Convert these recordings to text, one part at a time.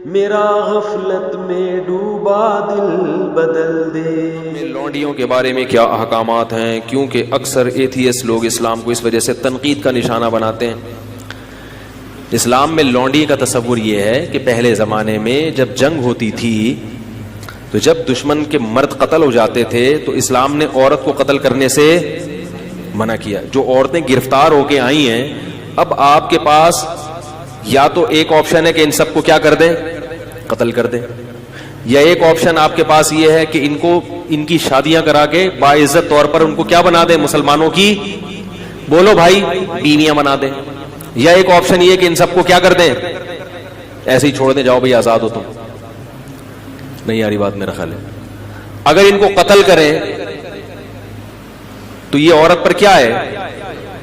میرا غفلت میں ڈوبا دل بدل دے. لونڈیوں کے بارے میں کیا احکامات ہیں؟ کیونکہ اکثر ایتھیسٹ لوگ اسلام کو اس وجہ سے تنقید کا نشانہ بناتے ہیں. اسلام میں لونڈی کا تصور یہ ہے کہ پہلے زمانے میں جب جنگ ہوتی تھی تو جب دشمن کے مرد قتل ہو جاتے تھے تو اسلام نے عورت کو قتل کرنے سے منع کیا. جو عورتیں گرفتار ہو کے آئی ہیں اب آپ کے پاس یا تو ایک آپشن ہے کہ ان سب کو کیا کر دیں، قتل کر دیں، یا ایک آپشن آپ کے پاس یہ ہے کہ ان کی شادیاں کرا کے باعزت طور پر ان کو کیا بنا دیں، مسلمانوں کی بولو بھائی بیویاں بنا دیں. یا ایک آپشن یہ کہ ان سب کو کیا کر دیں، ایسے ہی چھوڑ دیں، جاؤ بھائی آزاد ہو تم. نہیں آ رہی بات میرا خیال ہے. اگر ان کو قتل کریں تو یہ عورت پر کیا ہے،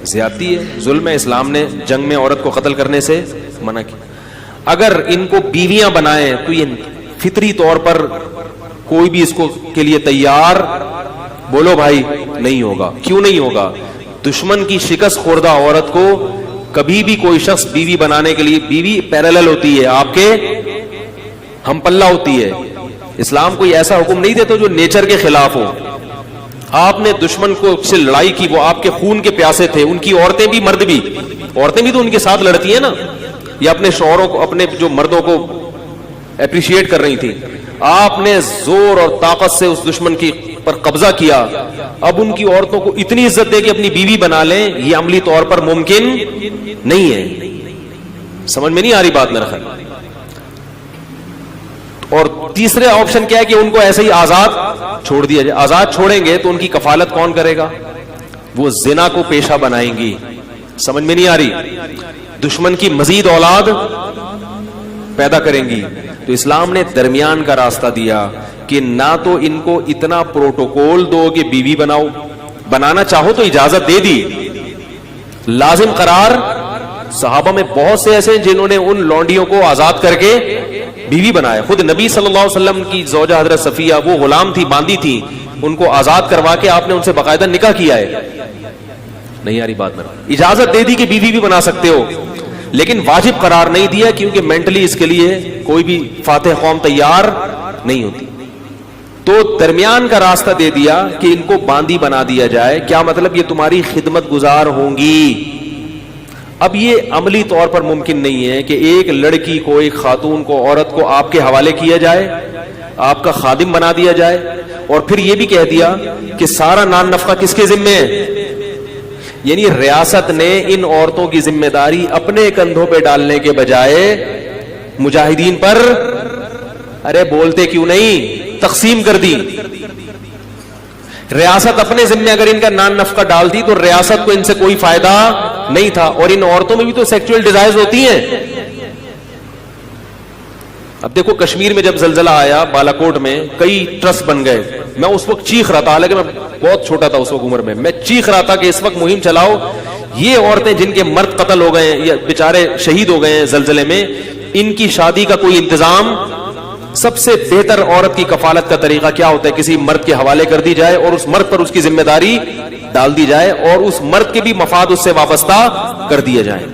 زیادتی ہے، ظلم ہے. اسلام نے جنگ میں عورت کو قتل کرنے سے منع کیا. اگر ان کو بیویاں بنائیں تو یہ فطری طور پر کوئی بھی اس کو کے لیے تیار بولو بھائی نہیں ہوگا. کیوں نہیں ہوگا؟ دشمن کی شکست خوردہ عورت کو کبھی بھی کوئی شخص بیوی بنانے کے لیے، بیوی پیرالل ہوتی ہے، آپ کے ہم پلہ ہوتی ہے. اسلام کوئی ایسا حکم نہیں دیتا جو نیچر کے خلاف ہو. آپ نے دشمن کو سے لڑائی کی، وہ آپ کے خون کے پیاسے تھے، ان کی عورتیں بھی مرد بھی، عورتیں بھی تو ان کے ساتھ لڑتی ہیں نا، یا اپنے شوہروں کو، اپنے جو مردوں کو اپریشیٹ کر رہی تھی. آپ نے زور اور طاقت سے اس دشمن کی پر قبضہ کیا. اب ان کی عورتوں کو اتنی عزت دے کہ اپنی بیوی بنا لیں، یہ عملی طور پر ممکن نہیں ہے. سمجھ میں نہیں آ رہی بات میرا خیال. اور تیسرے آپشن کیا ہے کہ ان کو ایسے ہی آزاد چھوڑ دیا جائے. آزاد چھوڑیں گے تو ان کی کفالت کون کرے گا؟ وہ زنا کو پیشہ بنائیں گی. سمجھ میں نہیں آ رہی. دشمن کی مزید اولاد پیدا کریں گی. تو اسلام نے درمیان کا راستہ دیا کہ نہ تو ان کو اتنا پروٹوکول دو کہ بیوی بناؤ، بنانا چاہو تو اجازت دے دی، لازم قرار. صحابہ میں بہت سے ایسے ہیں جنہوں نے ان لونڈیوں کو آزاد کر کے بیوی بنایا. خود نبی صلی اللہ علیہ وسلم کی زوجہ حضرت صفیہ، وہ غلام تھی، باندھی تھی، ان کو آزاد کروا کے آپ نے ان سے باقاعدہ نکاح کیا ہے. نہیں آ رہی بات میں. اجازت دے دی کہ بیوی بھی بنا سکتے ہو، لیکن واجب قرار نہیں دیا کیونکہ مینٹلی اس کے لیے کوئی بھی فاتح قوم تیار نہیں ہوتی. تو درمیان کا راستہ دے دیا کہ ان کو باندی بنا دیا جائے. کیا مطلب؟ یہ تمہاری خدمت گزار ہوں گی. اب یہ عملی طور پر ممکن نہیں ہے کہ ایک لڑکی کو، ایک خاتون کو، عورت کو آپ کے حوالے کیا جائے، آپ کا خادم بنا دیا جائے، اور پھر یہ بھی کہہ دیا کہ سارا نان نفقہ کس کے ذمے ہے. یعنی ریاست نے ان عورتوں کی ذمہ داری اپنے کندھوں پہ ڈالنے کے بجائے مجاہدین پر، ارے بولتے کیوں نہیں، تقسیم کر دی. ریاست اپنے ذمہ اگر ان کا نان نفقہ ڈالتی تو ریاست کو ان سے کوئی فائدہ نہیں تھا. اور ان عورتوں میں بھی تو سیکچوئل ڈیزائرز ہوتی ہیں. اب دیکھو کشمیر میں جب زلزلہ آیا بالا کوٹ میں، کئی ٹرسٹ بن گئے. میں اس وقت چیخ رہا تھا، حالانکہ میں بہت چھوٹا تھا اس وقت عمر میں چیخ رہا تھا کہ اس وقت مہم چلاؤ، یہ عورتیں جن کے مرد قتل ہو گئے ہیں یا بیچارے شہید ہو گئے ہیں زلزلے میں، ان کی شادی کا کوئی انتظام. سب سے بہتر عورت کی کفالت کا طریقہ کیا ہوتا ہے؟ کسی مرد کے حوالے کر دی جائے اور اس مرد پر اس کی ذمہ داری ڈال دی جائے اور اس مرد کے بھی مفاد اس سے وابستہ کر دیے جائیں.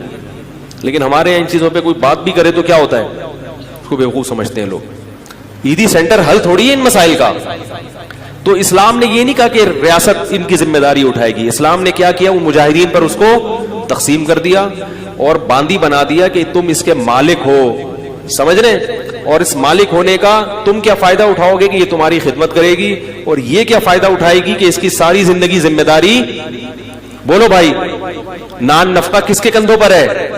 لیکن ہمارے ان چیزوں پہ کوئی بات بھی کرے تو کیا ہوتا ہے، اس کو بیوقوف سمجھتے ہیں لوگ. عیدی سینٹر حل تھوڑی ہے ان مسائل کا. تو اسلام نے یہ نہیں کہا کہ ریاست ان کی ذمہ داری اٹھائے گی. اسلام نے کیا کیا؟ وہ مجاہدین پر اس کو تقسیم کر دیا اور باندی بنا دیا کہ تم اس کے مالک ہو. سمجھ رہے؟ اور اس مالک ہونے کا تم کیا فائدہ اٹھاؤ گے کہ یہ تمہاری خدمت کرے گی، اور یہ کیا فائدہ اٹھائے گی کہ اس کی ساری زندگی ذمہ داری بولو بھائی نان نفقہ کس کے کندھوں پر ہے؟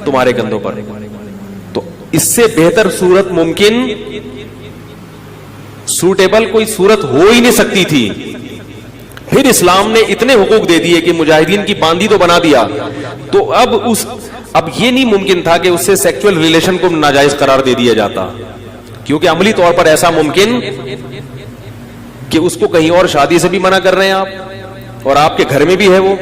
تمہارے کندھوں پر. تو اس سے بہتر صورت ممکن سوٹیبل کوئی صورت ہو ہی نہیں سکتی تھی. پھر اسلام نے اتنے حقوق دے دیے کہ مجاہدین کی باندی تو بنا دیا. تو اب یہ نہیں ممکن تھا کہ اس سے سیکچوئل ریلیشن کو ناجائز قرار دے دیا جاتا، کیونکہ عملی طور پر ایسا ممکن کہ اس کو کہیں اور شادی سے بھی منع کر رہے ہیں آپ، اور آپ کے گھر میں بھی ہے وہ،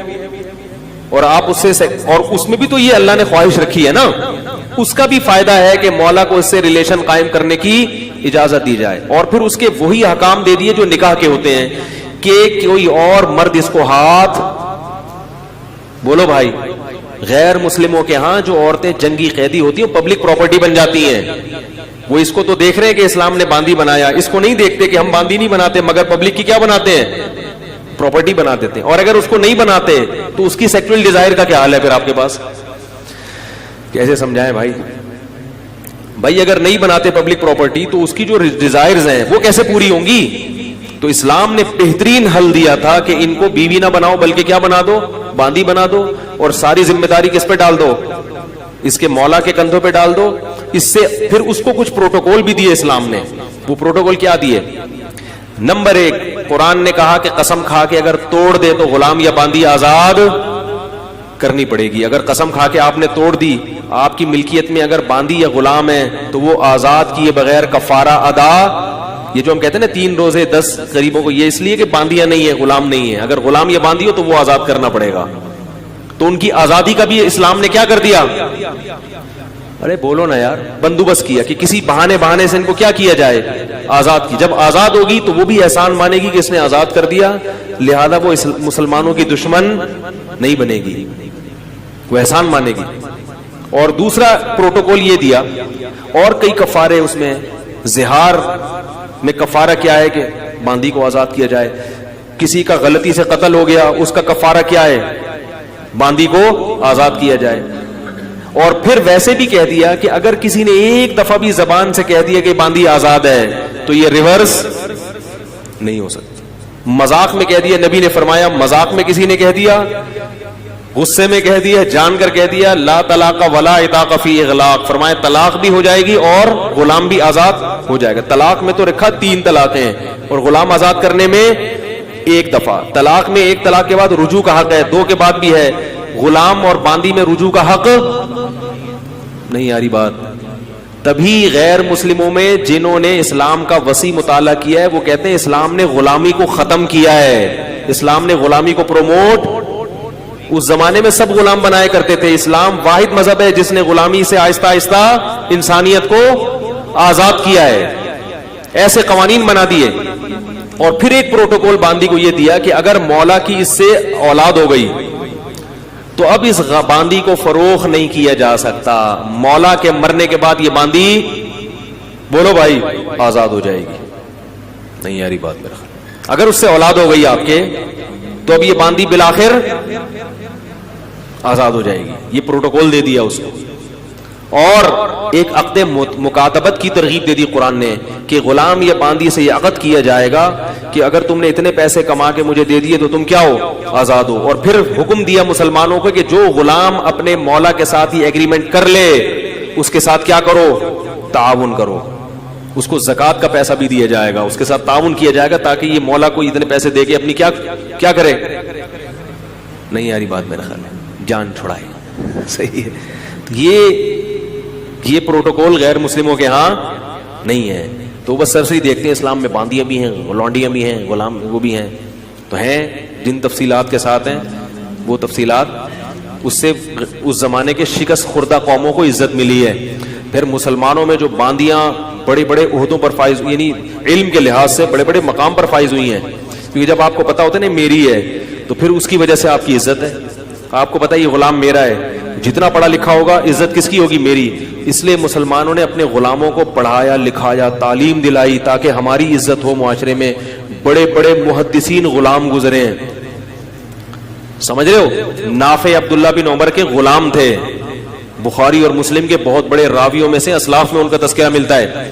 اور آپ اس سے، اور اس میں بھی تو یہ اللہ نے خواہش رکھی ہے نا، اس کا بھی فائدہ ہے کہ مولا کو اس سے ریلیشن قائم کرنے کی اجازت دی جائے. اور پھر اس کے وہی احکام دے دیے جو نکاح کے ہوتے ہیں کہ کوئی اور مرد اس کو ہاتھ بولو بھائی. غیر مسلموں کے ہاں جو عورتیں جنگی قیدی ہوتی ہیں پبلک پراپرٹی بن جاتی ہیں. وہ اس کو تو دیکھ رہے ہیں کہ اسلام نے باندی بنایا, اس کو نہیں دیکھتے کہ ہم باندی نہیں بناتے مگر پبلک کی کیا بناتے ہیں, پراپرٹی بنا دیتے ہیں. اور اگر اس کو نہیں بناتے تو اس کی سیکسول ڈیزائر کا کیا حال ہے پھر آپ کے پاس؟ کیسے سمجھائیں بھائی؟ بھائی اگر نہیں بناتے پبلک پراپرٹی تو اس کی جو ڈیزائرز ہیں وہ کیسے پوری ہوں گی؟ تو اسلام نے بہترین حل دیا تھا کہ ان کو بیوی نہ بناؤ بلکہ کیا بنا دو, باندی بنا دو, اور ساری ذمہ داری کس پہ ڈال دو, اس کے مولا کے کندھوں پہ ڈال دو. اس سے پھر اس کو کچھ پروٹوکول بھی دیے اسلام نے. وہ پروٹوکول کیا دیے؟ نمبر 1, قرآن نے کہا کہ قسم کھا کے اگر توڑ دے تو غلام یا باندی آزاد کرنی پڑے گی. اگر قسم کھا کے آپ نے توڑ دی, آپ کی ملکیت میں اگر باندی یا غلام ہے تو وہ آزاد کیے بغیر کفارہ ادا. یہ جو ہم کہتے ہیں نا 3 روزے 10 غریبوں کو, یہ اس لیے کہ باندیاں نہیں ہے, غلام نہیں ہے. اگر غلام یا باندی ہو تو وہ آزاد کرنا پڑے گا. تو ان کی آزادی کا بھی اسلام نے کیا کر دیا؟ ارے بولو نا یار, بندوبست کیا کہ کسی بہانے سے ان کو کیا کیا جائے, آزاد کی. جب آزاد ہوگی تو وہ بھی احسان مانے گی کہ اس نے آزاد کر دیا, لہذا وہ مسلمانوں کی دشمن نہیں بنے گی, وہ احسان مانے گی. اور دوسرا پروٹوکول یہ دیا, اور کئی کفارے اس میں. زہار میں کفارہ کیا ہے کہ باندی کو آزاد کیا جائے. کسی کا غلطی سے قتل ہو گیا, اس کا کفارہ کیا ہے؟ باندی کو آزاد کیا جائے. اور پھر ویسے بھی کہہ دیا کہ اگر کسی نے ایک دفعہ بھی زبان سے کہہ دیا کہ باندی آزاد ہے تو یہ ریورس نہیں ہو سکتا. مذاق میں کہہ دیا, نبی نے فرمایا مذاق میں کسی نے کہہ دیا, غصے میں کہہ دیا, جان کر کہہ دیا, لا طلاق ولا عتاق فی اغلاق, فرمایا طلاق بھی ہو جائے گی اور غلام بھی آزاد ہو جائے گا. طلاق میں تو رکھا 3 طلاقیں ہیں اور غلام آزاد کرنے میں 1 دفعہ. طلاق میں 1 طلاق کے بعد رجوع کا حق ہے, 2 کے بعد بھی ہے. غلام اور باندی میں رجوع کا حق نہیں. آ رہی بات؟ تبھی غیر مسلموں میں جنہوں نے اسلام کا وسیع مطالعہ کیا ہے وہ کہتے ہیں اسلام نے غلامی کو ختم کیا ہے, اسلام نے غلامی کو پروموٹ. اس زمانے میں سب غلام بنائے کرتے تھے, اسلام واحد مذہب ہے جس نے غلامی سے آہستہ آہستہ انسانیت کو آزاد کیا ہے. ایسے قوانین بنا دیے. اور پھر ایک پروٹوکول باندی کو یہ دیا کہ اگر مولا کی اس سے اولاد ہو گئی تو اب اس باندی کو فروخت نہیں کیا جا سکتا. مولا کے مرنے کے بعد یہ باندی, بولو بھائی, آزاد ہو جائے گی. نہیں یاری بات میرا خیال, اگر اس سے اولاد ہو گئی آپ کے تو اب یہ باندی بالآخر آزاد ہو جائے گی. یہ پروٹوکول دے دیا اس کو. اور ایک عقد مکاتبت کی ترغیب دے دی قرآن نے کہ غلام یا باندی سے یہ عقد کیا جائے گا کہ اگر تم نے اتنے پیسے کما کے مجھے دے دیے تو تم کیا ہو, آزاد ہو. اور پھر حکم دیا مسلمانوں کو کہ جو غلام اپنے مولا کے ساتھ ہی ایگریمنٹ کر لے اس کے ساتھ کیا کرو, تعاون کرو. اس کو زکوٰۃ کا پیسہ بھی دیا جائے گا, اس کے ساتھ تعاون کیا جائے گا تاکہ یہ مولا کو اتنے پیسے دے کے اپنی کیا کرے. نہیں یاری بات میرا خیال ہے, جان چھڑائے. صحیح ہے. یہ پروٹوکول غیر مسلموں کے ہاں نہیں ہے. تو بس سرسری دیکھتے ہیں اسلام میں باندیاں بھی ہیں, لونڈیاں بھی ہیں, غلام وہ بھی ہیں. تو ہیں جن تفصیلات کے ساتھ ہیں وہ تفصیلات, اس سے اس زمانے کے شکست خوردہ قوموں کو عزت ملی ہے. پھر مسلمانوں میں جو باندیاں بڑے بڑے عہدوں پر فائز, یعنی علم کے لحاظ سے بڑے بڑے مقام پر فائز ہوئی ہیں, کیونکہ جب آپ کو پتا ہوتا ہے نا میری ہے تو پھر اس کی وجہ سے آپ کی عزت ہے. آپ کو پتا یہ غلام میرا ہے, جتنا پڑھا لکھا ہوگا عزت کس کی ہوگی, میری. اس لیے مسلمانوں نے اپنے غلاموں کو پڑھایا لکھایا, تعلیم دلائی تاکہ ہماری عزت ہو معاشرے میں. بڑے بڑے محدثین غلام گزرے ہیں, سمجھ رہے ہو. نافع عبداللہ بن عمر کے غلام تھے. بخاری اور مسلم کے بہت بڑے راویوں میں سے, اسلاف میں ان کا تذکرہ ملتا ہے.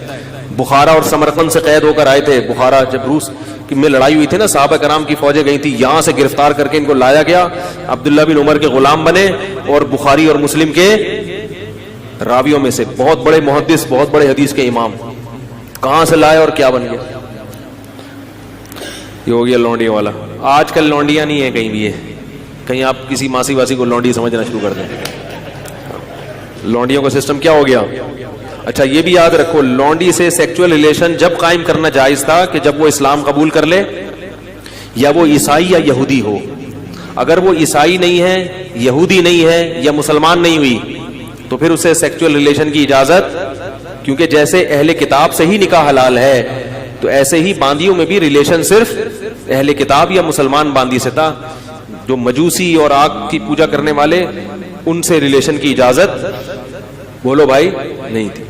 بخارا اور سمرقند سے قید ہو کر آئے تھے. بخارا جب روس میں لڑائی ہوئی تھی نا, صحابہ کرام کی فوجیں گئی تھی, یہاں سے گرفتار کر کے ان کو لایا گیا. عبداللہ بن عمر کے غلام بنے اور بخاری اور مسلم کے راویوں میں سے بہت بڑے محدث, بہت بڑے حدیث کے امام. کہاں سے لائے اور کیا بن گئے. یہ ہو گیا لونڈی والا. آج کل لونڈیاں نہیں ہیں کہیں بھی, ہے کہیں آپ کسی ماسی واسی کو لونڈی سمجھنا شروع کر دیں. لونڈیوں کا سسٹم کیا ہو گیا. اچھا یہ بھی یاد رکھو, لونڈی سے سیکچول ریلیشن جب قائم کرنا جائز تھا کہ جب وہ اسلام قبول کر لے یا وہ عیسائی یا یہودی ہو. اگر وہ عیسائی نہیں ہے, یہودی نہیں ہے یا مسلمان نہیں ہوئی تو پھر اسے سیکچول ریلیشن کی اجازت, کیونکہ جیسے اہل کتاب سے ہی نکاح حلال ہے تو ایسے ہی باندیوں میں بھی ریلیشن صرف اہل کتاب یا مسلمان باندی سے تھا. جو مجوسی اور آگ کی پوجا کرنے والے, ان سے ریلیشن کی اجازت بولو بھائی نہیں تھی.